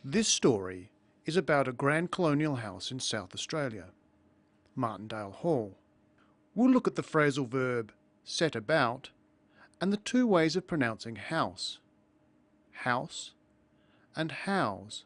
This story is about a grand colonial house in South Australia, Martindale Hall. We'll look at the phrasal verb set about and the two ways of pronouncing house, howse and howse.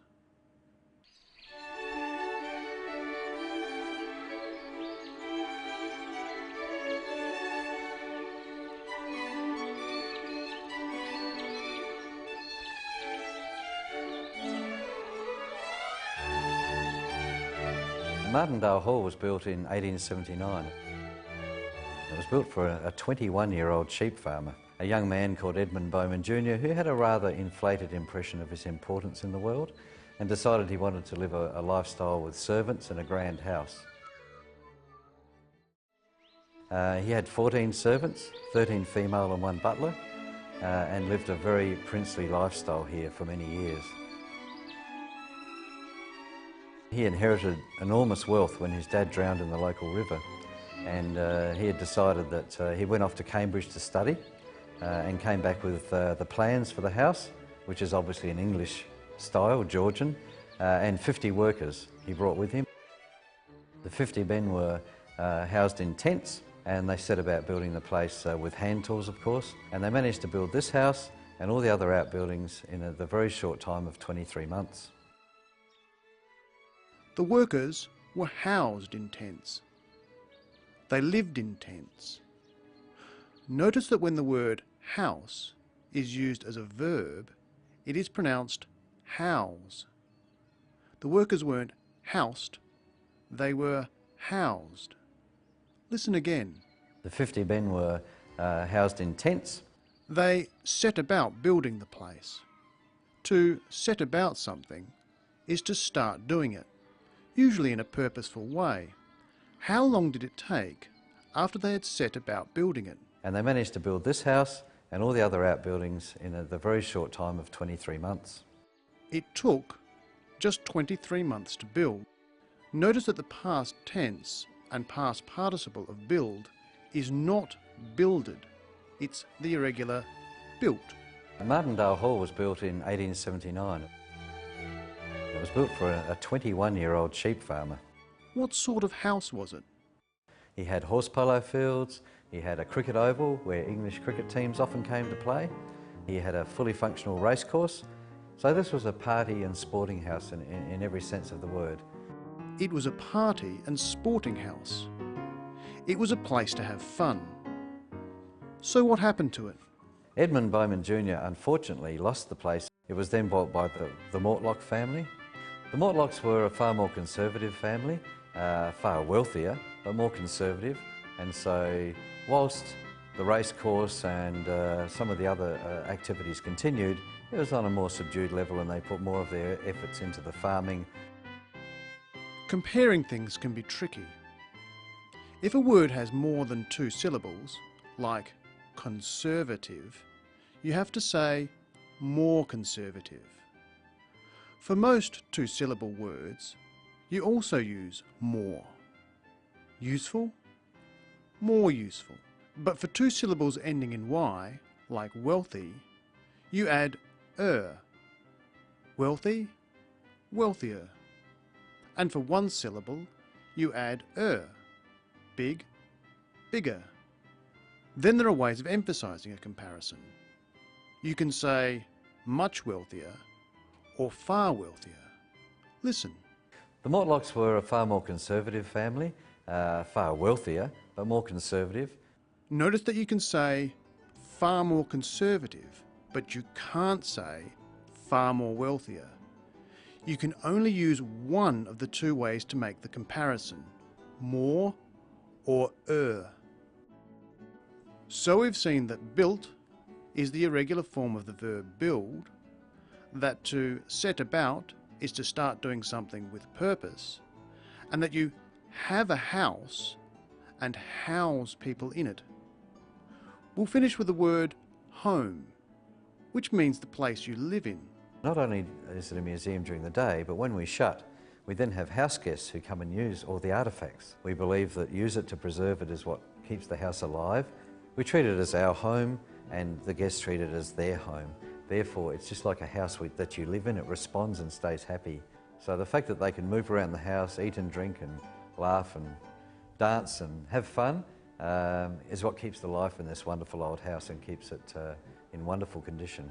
Martindale Hall was built in 1879. It was built for a 21-year-old sheep farmer, a young man called Edmund Bowman Jr. who had a rather inflated impression of his importance in the world and decided he wanted to live a lifestyle with servants and a grand house. He had 14 servants, 13 female and 1 butler, and lived a very princely lifestyle here for many years. He inherited enormous wealth when his dad drowned in the local river, and he had decided that he went off to Cambridge to study and came back with the plans for the house, which is obviously in English style, Georgian, and 50 workers he brought with him. The 50 men were housed in tents, and they set about building the place with hand tools, of course, and they managed to build this house and all the other outbuildings in the very short time of 23 months. The workers were housed in tents. They lived in tents. Notice that when the word house is used as a verb, it is pronounced howse. The workers weren't housed, they were housed. Listen again. The 50 men were housed in tents. They set about building the place. To set about something is to start doing it, usually in a purposeful way. How long did it take after they had set about building it? And they managed to build this house and all the other outbuildings in the very short time of 23 months. It took just 23 months to build. Notice that the past tense and past participle of build is not builded, it's the irregular built. Martindale Hall was built in 1879. It was built for a 21-year-old sheep farmer. What sort of house was it? He had horse polo fields, he had a cricket oval where English cricket teams often came to play, he had a fully functional racecourse, so this was a party and sporting house in every sense of the word. It was a party and sporting house. It was a place to have fun. So what happened to it? Edmund Bowman Jr. unfortunately lost the place. It was then bought by the Mortlock family. The Mortlocks were a far more conservative family, far wealthier, but more conservative. And so whilst the racecourse and some of the other activities continued, it was on a more subdued level and they put more of their efforts into the farming. Comparing things can be tricky. If a word has more than 2 syllables, like conservative, you have to say more conservative. For most 2-syllable words, you also use more. Useful, more useful. But for 2 syllables ending in y, like wealthy, you add wealthy, wealthier. And for 1 syllable, you add big, bigger. Then there are ways of emphasising a comparison. You can say much wealthier or far wealthier. Listen. The Mortlocks were a far more conservative family, far wealthier, but more conservative. Notice that you can say far more conservative, but you can't say far more wealthier. You can only use one of the 2 ways to make the comparison, more or So we've seen that built is the irregular form of the verb build, that to set about is to start doing something with purpose, and that you have a house and house people in it. We'll finish with the word home, which means the place you live in. Not only is it a museum during the day, but when we shut, we then have house guests who come and use all the artefacts. We believe that use it to preserve it is what keeps the house alive. We treat it as our home and the guests treat it as their home. Therefore, it's just like a house that you live in. It responds and stays happy. So the fact that they can move around the house, eat and drink and laugh and dance and have fun is what keeps the life in this wonderful old house and keeps it in wonderful condition.